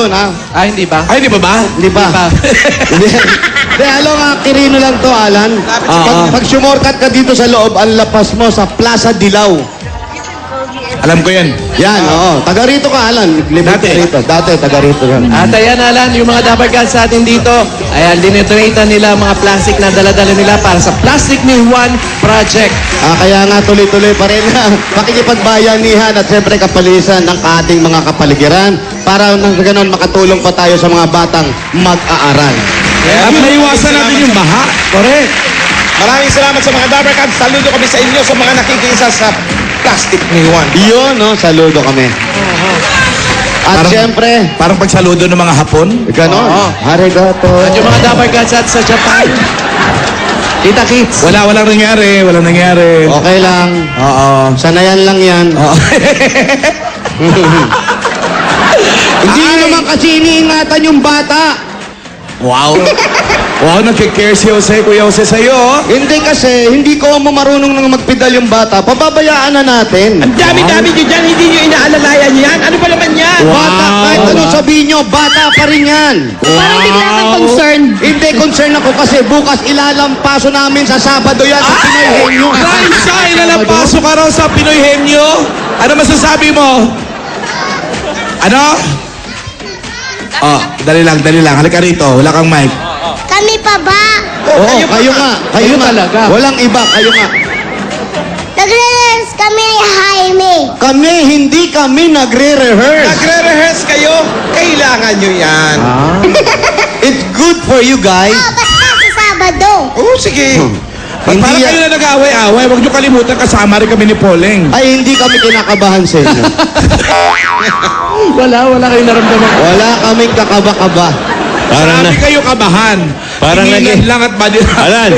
yun, ha? Ah, hindi ba? Ay, di ba ba? Hindi pa. Hindi. Hindi, alam nga, Quirino lang to, Alan. Pag sumorkat ka dito sa loob, ang lapas mo sa Plaza Dilaw. Alam ko yan. Yan, oo. Taga rito ka, Alan. Libre ka Dati. rito. Dati, taga rito ka. At ayan, Alan, yung mga dapat sa atin dito, ayan, dinetonatean nila mga plastic na dala-dala nila para sa Plastic ni Juan Project. Kaya nga tuloy-tuloy pa rin na pakikipagbayanihan at siyempre kapalisan ng ating mga kapaligiran para nang ganon makatulong pa tayo sa mga batang mag-aaral. At maiwasan natin yung baha. Correct. Maraming salamat sa mga Dabarkad. Saludo kami sa inyo sa mga nakikisa sa Plastic ni Juan. Yun, no? Saludo kami. At Parang- siyempre, Parang pagsaludo ng mga Hapon. ganon. Arigato. At yung mga dapat sa Japan. Tita Kits. Walang nangyari. Walang nangyari. Okay lang. Oo. Sanayan lang yan. Oo. Hindi naman kasi iniingatan yung bata. Wow. Wow, nagkikare si Jose, Kuya Jose sa'yo. Oh. Hindi kasi, hindi ko marunong nang magpedal yung bata. Pababayaan na natin. Ang dami-dami nyo dyan, hindi nyo inaalalayan yan. Ano ba naman yan? Bata, kahit ano sabihin nyo, bata pa rin yan. Parang bigla kang concerned. Hindi, concern ako kasi bukas ilalampaso namin sa Sabado yan sa Pinoy Henyo. Raisa, ilalampaso ka raw sa Pinoy Henyo. Ano masasabi mo? Ano? Oh, dali lang. Halika rito. Wala kang mic. Kami pa ba? Oo, kayo nga. Kayo nga. talaga. Walang iba, kayo nga. Nagre-rehearse kami ni Jaime. Kami, hindi kami nagre-rehearse. Nagre-rehearse kayo, kailangan nyo yan. It's good for you guys. Oh, basta sa Sabado. Oo, sige. Parang Hindi kayo na nag-away-away. Huwag niyo kalimutan, kasama rin kami ni Poleng. Ay, hindi kami kinakabahan sa inyo. Wala kayong naramdaman. Wala kaming kakaba-kaba. Sabi kayo kabahan. Parang Tingilan lang at body Alan,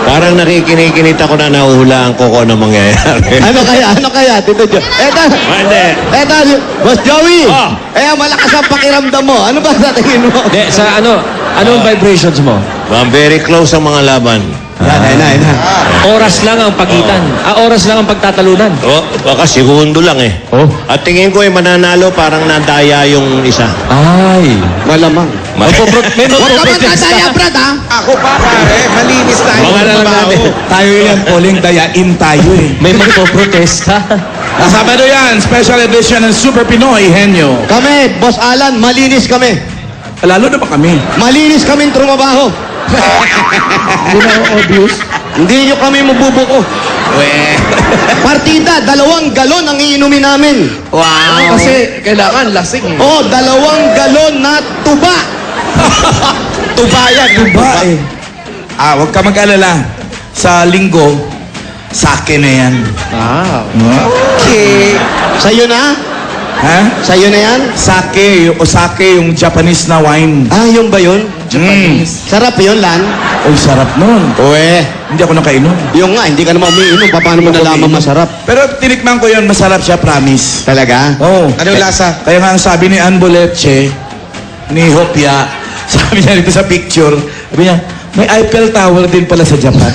parang nakikinig ako na nahuhulaan ko kung ano mangyayari. Ano kaya, Tito Jo? Hindi. Eto, Boss Joey. Oh. Malakas ang pakiramdam mo. Ano ba sa tingin mo? Hindi, sa anong vibrations mo? Very close ang mga laban. Yan. Oras lang ang pagitan. Oras lang ang pagtatalunan. Baka segundo lang eh. Oh. At tingin ko mananalo parang nadaya yung isa. Ay. Malamang. May Huwag ka magpoprotesta. magkataya, Brad, ha? Ako pa, pare, malinis tayo. Mga na lang natin. Tayo yan, Poleng, dayain tayo eh. May magpoprotesta. Sabado yan, special edition ng Super Pinoy Henyo. Kami, Boss Alan, malinis kami. Lalo na ba kami? Malinis kaming trumabaho. Hindi na ako obvious. Hindi nyo kami mabubuko. Partida, 2 galon ang iinumin namin. Wow. Kasi kailangan lasing eh. Oh, 2 galon na tuba. Tuba yan. Tuba eh. Huwag ka mag-alala. Sa linggo, sa akin na yan. Wow. Okay. Sa'yo na? Ha? Sa'yo na yan? Sake, osake, yung Japanese na wine. Yung ba yun? Sarap yun, Lan. Uy, sarap nun. Uwe. Hindi ako nakainom. Yung nga, hindi ka naman umiinom. Paano mo nalaman masarap? Pero tinikman ko yun, masarap siya, promise. Talaga? Oh. Anong lasa? Kaya nga ang sabi ni Ann Boleche, ni Hopia, sabi niya dito sa picture, sabi niya, may Eiffel Tower din pala sa Japan.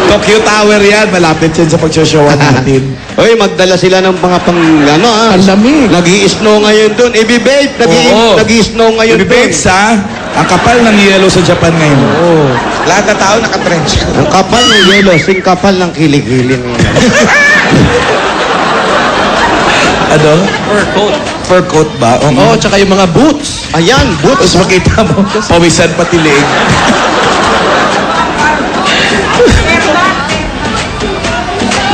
Tokyo Tower yan, malapit yan sa pagsoshowan natin. Uy, magdala sila ng mga Ang lamig. Nag-i-snow ngayon dun. Ibibake, Oo. nag-i-snow ngayon dun. Bibigts ha, ang kapal ng yelo sa Japan ngayon. Lahat na tao nakatrench. Ang kapal ng yelo, sing kapal ng kilig-kilig. Ano? Fur coat. Fur coat ba? Oo, tsaka yung mga boots. Ayan, boots. Tapos makita mo, pawisan pati leeg.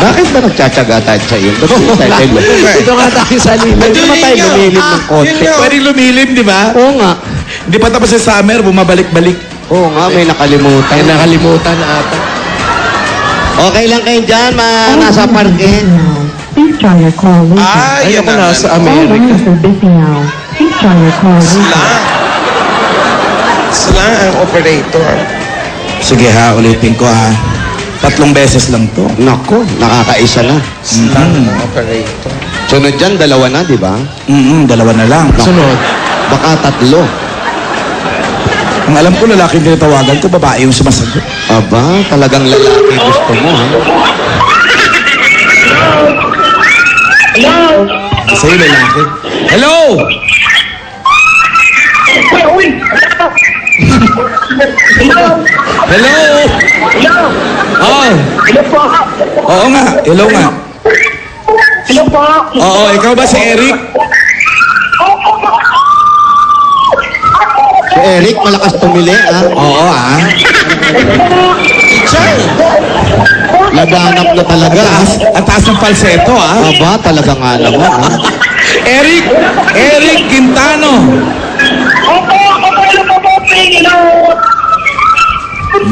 Bakit ba nagtsatsaga tayo sa iyo? Ito nga tayo sa lilim. Pwede naman tayo lumilip ng konti. Pwedeng lumilim, di ba? Oo nga. Hindi pa tapos yung summer, bumabalik-balik. Oo nga, may nakalimutan. Ay, nakalimutan na ata. Okay lang kayo dyan, nasa parke. Please try your call later. Ay, Yan ako naman. nasa All Amerika. lines are busy now. Please try your call later. Sila ang operator. Sige ha, ulitin ko ha. 3 beses lang to. Nako, nakakaisa na. Operator. Sunod dyan, 2 na, di ba? Dalawa na lang. Sunod. Baka 3. Ang alam ko, lalaki yung tinatawagan ko, babae yung sumasagot. Aba, talagang lalaki gusto mo, ha? Sa'yo, lalaki. Hello! Hello! Oh! Oo nga. Hello nga. Oo, ikaw ba si Eric? Si Eric, malakas tumili, ha? Oo, ah. Laganap na talaga, ha? Ang taas ng falsetto, ah. Aba, talaga nga naman, ha? Eric Quintano.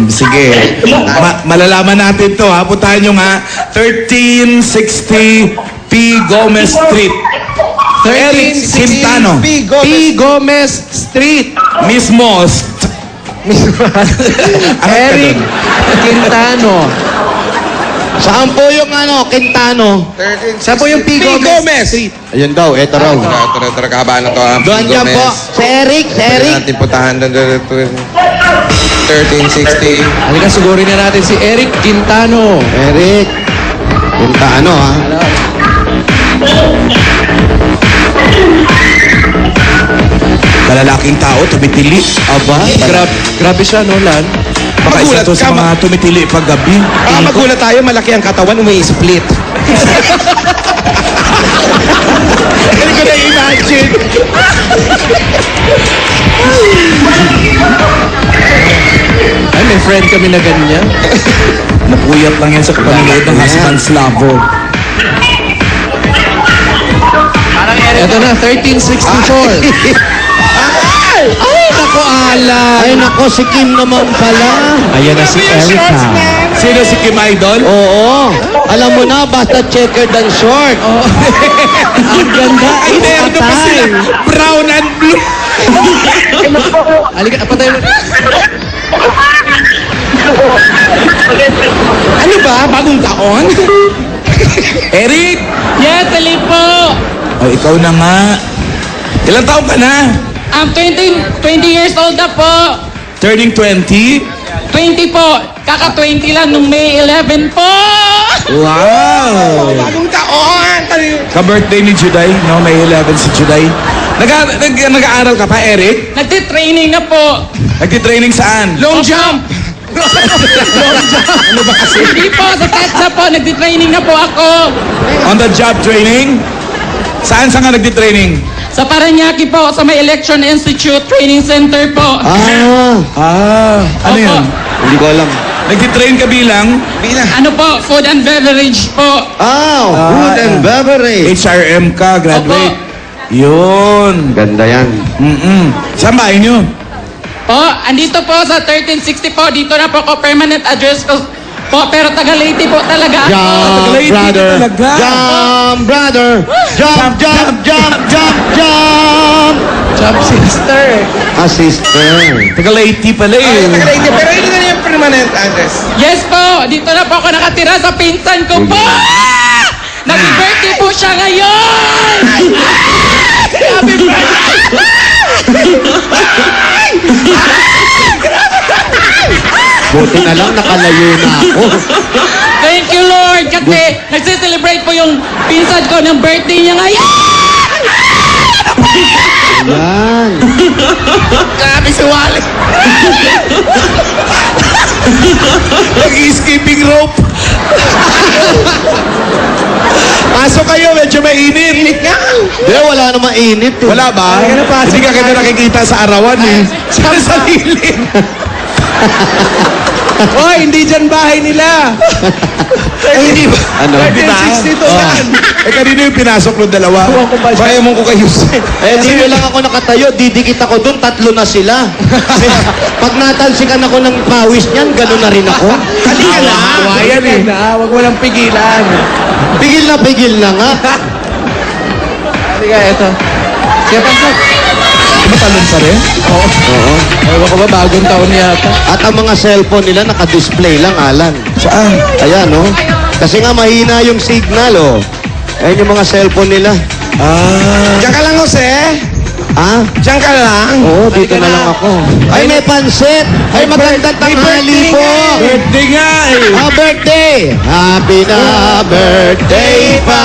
Sige. Malalaman natin to, ha? Puntahan nyo nga. 1360 P. Gomez Street. Eric Quintano. P. Gomez Street. Mismo. Eric Quintano. Saan po yung Quintano? Saan po yung P. Gomez Street? Ayun daw, eto raw. Ito, kahabaan na to. Doon niya po. Si Eric, si Eric. natin putahan doon. 1360. Halika, sigurin na natin si Eric Quintano. Eric. Quintano, ha? Kalalaking tao, tumitili. Aba, Grabe siya, no, Lan? Baka isa to sa mga tumitili paggabi. Magulat tayo, malaki ang katawan, umi-split. Hindi ko na-imagine. Ay, may friend kami na ganyan. Napuyat lang yan sa kapanood ng husband Slavo. Ito na, 1364. Ay, naku, Alan. Ay, nako, si Kim naman pala. Ayan na si Erica. Sino si Kim Idol? Oo. Alam mo na, basta checkered and short. Ang ganda. Ay, meron pa sila. Brown and blue. Halika, patay mo. Ano ba? Bagong taon? Eric! Yes, dali po. Ay, ikaw na nga. Ilang taon ka na? I'm 20 years old na po. Turning 20? 20 po. Kaka-20 lang nung May 11 po. Wow! Bagong taon! Ka-birthday ni Juday, no? May 11 si Juday. Nag-aaral ka pa, Eric? Nagtitraining na po. Nagtitraining saan? Long jump. Ano ba kasi? Hindi po, sa TEDSA po. Nagtitraining na po ako. On the job training? Saan ka nagtitraining? Sa Paranaque po, sa may Election Institute Training Center po. Ano Opo. yan? Hindi ko alam. Nagtitrain ka bilang? Ano po, food and beverage po. Food and beverage. HRM ka, graduate. Yun. Ganda yan. Saan bahay nyo? Po, andito po sa 1360 po. Dito na po ako permanent address ko po. Pero taga Leyte po talaga ako. Jump, Lady brother. talaga. Jump, brother. Jump, jump, jump, jump, jump. Jump sister. Sister. Taga Leyte pala eh. Pero yun na yung permanent address. Yes po, dito na po ako nakatira sa pinsan ko po. Nag-birthday po siya ngayon. Happy birthday. Buti na lang, nakalayo na ako. Thank you, Lord. Kasi nagse-celebrate po yung pinsan ko ng birthday niya ngayon. Yan. Grabe si Wally. Nag-skipping rope. Pasok kayo, medyo mainit. Init nga. Di, wala namang init. Eh. Wala ba? Hindi ka kita nakikita sa arawan eh. Sa sarili. Hoy, hindi dyan bahay nila. Ay, hindi ba? Ano? 1360 to yan. Eh, kanino yung pinasok ng dalawa? Kaya mo ko kayo. Dito lang ako nakatayo, didikit ako doon, tatlo na sila. Pag natalsikan ako ng pawis niyan, gano'n na rin ako. Halika na. Ayan eh. Huwag mo lang pigilan. Pigil na nga. Halika, eto. Kaya pasok. Matalon pa rin? Oo. Ewan ko ba, bagong taon yata. At ang mga cellphone nila naka-display lang, Alan. Saan? Ayan, oh. Kasi nga mahina yung signal, oh. Ayan yung mga cellphone nila. Diyan ka lang, Jose. Ah? Diyan ka lang. Oo, dito na lang ako. Ay, may pansit! Ay, magandang tanghali po! Birthday nga eh. Birthday! Happy na birthday pa!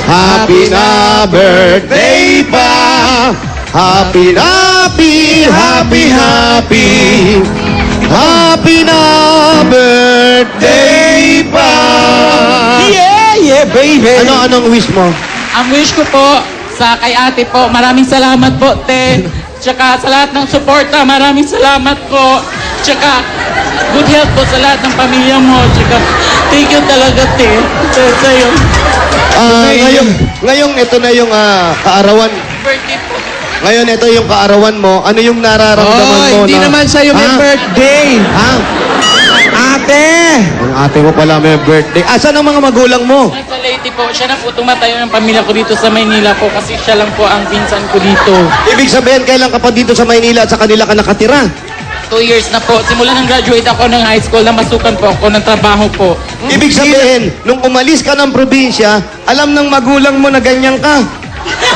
Happy na birthday pa. Happy na, happy, happy, happy. Happy na birthday pa. Yeah, baby. Anong wish mo? Ang wish ko po sa kay ate po, maraming salamat po, te. Tsaka sa lahat ng suporta, maraming salamat po. Tsaka good health po sa lahat ng pamilya mo. Tsaka thank you talaga, te. Sa'yo. Ngayong ito na yung kaarawan. Birthday po. Ngayon ito yung kaarawan mo. Ano yung nararamdaman mo hindi na? naman siya yung may Ha? birthday. Ha? Ate! Ang ate mo pala may birthday. Asan ang mga magulang mo? Nasa Leyte po, siya na po tumatayo ng pamilya ko dito sa Maynila po kasi siya lang po ang pinsan ko dito. Ibig sabihin, kailan ka pa dito sa Maynila at sa kanila ka nakatira? 2 years na po. Simula nang graduate ako ng high school, namasukan po ako ng trabaho po. Ibig sabihin, nung umalis ka ng probinsya, alam ng magulang mo na ganyan ka.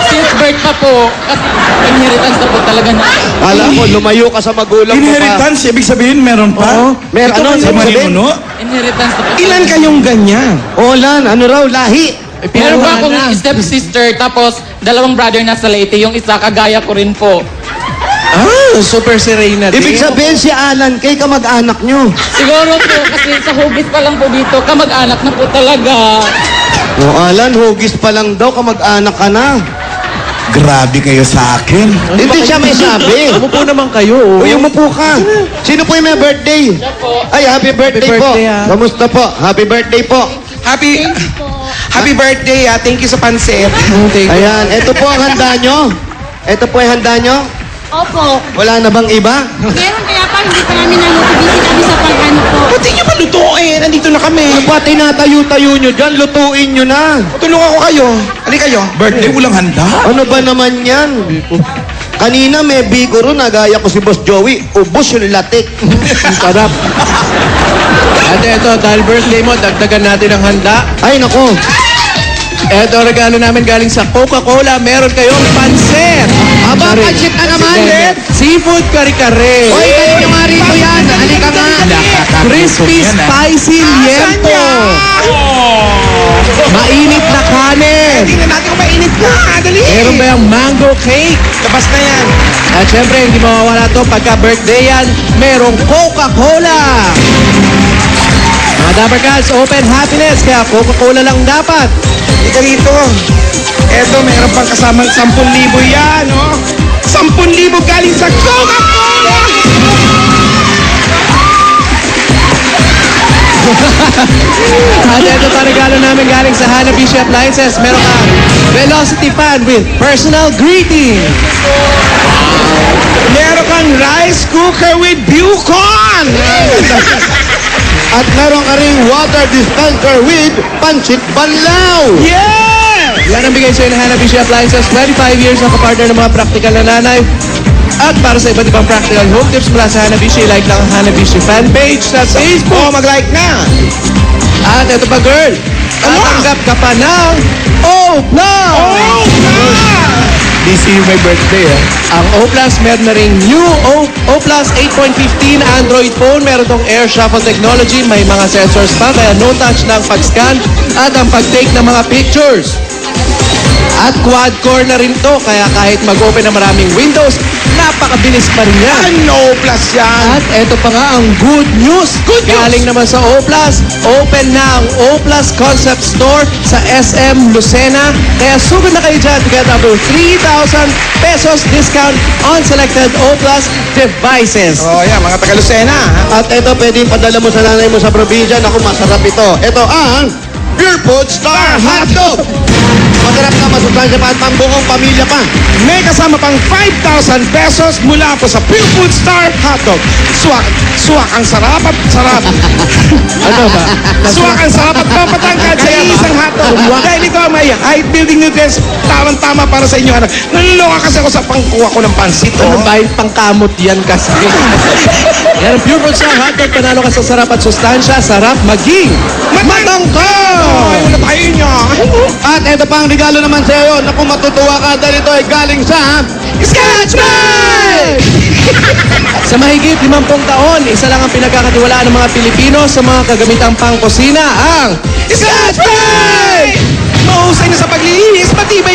Since birth pa po, kasi inheritance na po talaga na. Alam mo, lumayo ka sa magulang mo pa. Inheritance, ibig sabihin meron pa? Meron, Ito ano, ba sa ibig sabihin? Marimuno? Inheritance na po. Ilan kayong ganyan? Olan, ano raw, lahi. Meron pa akong stepsister, tapos 2 brother na sa Leyte. Yung isa, kagaya ko rin po. Super Serena din. Ibig sabihin si Alan, kay kamag-anak nyo. Siguro po, kasi sa hugis pa lang po dito, kamag-anak na po talaga. O Alan, hugis pa lang daw, kamag-anak ka na. Grabe kayo sa akin. Hindi siya may sabi. Umupo naman kayo. Uy, umupo ka. Sino po yung may birthday? Siya po. Ay, happy birthday, birthday, po. Kamusta po? Happy birthday po. Happy birthday, Thank you sa pansit. Ayan, ito po ang handa nyo. Ito po ang handa nyo. Opo. Wala na bang iba? Meron kaya pa, hindi pa namin busy kami sa pag-ano po. Pati nyo palutuin, nandito na kami. Ano ba tinatayo-tayo nyo dyan? Lutuin nyo na. Tulungan ko kayo. Halika kayo. Birthday, walang handa. Ano ba naman yan? Kanina may bigo ron, nagaya ko si Boss Joey. Ubus yung latik. Ang sarap. At eto, dahil birthday mo, dagdagan natin ang handa. Ay, nako. Eto, regalo namin galing sa Coca-Cola. Meron kayong pansit. Aba, pansit na naman. Seafood kare-kare. Hoy, dali nyo nga rito yan. Halika nga. Crispy spicy liempo. Mainit na kanin. Tingnan natin kung mainit na. Dali. Meron ba yung mango cake? Labas na yan. At syempre, hindi mawawala to pagka birthday yan. Merong Coca-Cola. Mga Dapper Cats, open happiness. Kaya Coca-Cola lang dapat. Halika rito. Eto, meron pang kasamang 10,000 yan, oh. 10,000 galing sa Coca-Cola! At ito pa regalo namin galing sa Hanabishi Appliances. Meron ka Velocity Fan with personal greeting. Meron kang rice cooker with Bucon! At meron ka rin water dispenser with Pansit Banlaw. Yeah! Yan ang bigay sa'yo ng Hanabishi Appliances. 25 years na kapartner ng mga practical na nanay. At para sa iba't ibang practical home tips mula sa Hanabishi, like lang ang Hanabishi fan page sa Facebook. Oh, mag-like na! At ito pa, girl. Tatanggap ka pa ng O-Plus! Oh, Busy yung may birthday, Ang O-Plus, meron na rin new O-Plus 8.15 Android phone. Meron tong air shuffle technology. May mga sensors pa, kaya no touch na ang pag-scan at ang pag-take ng mga pictures. At quad-core na rin to, kaya kahit mag-open na maraming windows, napakabilis pa rin yan. ano plus yan? At eto pa nga ang good news. Galing naman sa O+. Open na ang O+ Concept Store sa SM Lucena. Kaya sugod na kayo dyan to get up to 3,000 pesos discount on selected O+ devices. Oh, yan, mga taga-Lucena. At ito, pwedeng padala mo sa nanay mo sa probinsya. Naku, masarap ito. Ito ang Pure Food Star Hotdog. Masarap na masustansya pa at pambuong pamilya pa. May kasama pang 5,000 pesos mula po sa Pure Food Star Hotdog. Suwak ang sarap at sarap. Ano ba? Suwak ang sarap at papatangkad sa isang hotdog. Dahil ito ang may height building nutrients, tamang-tama para sa inyo. Naluloka kasi ako sa pangkuha ko ng pansit. Ano Oh. ba yung pangkamot yan kasi? Yan ang Pure Food Star Hotdog. Panalo ka sa sarap at sustansya. Sarap maging matangkad! Ay, wala tayo niya. At ito pa ang regalo naman sa iyo. Naku, matutuwa ka dahil ito ay galing sa Scotchman! Sa mahigit 50 taon, isa lang ang pinagkakatiwalaan ng mga Pilipino sa mga kagamitang pangkusina, ang Scotchman! mahusay na sa paglilinis, matibay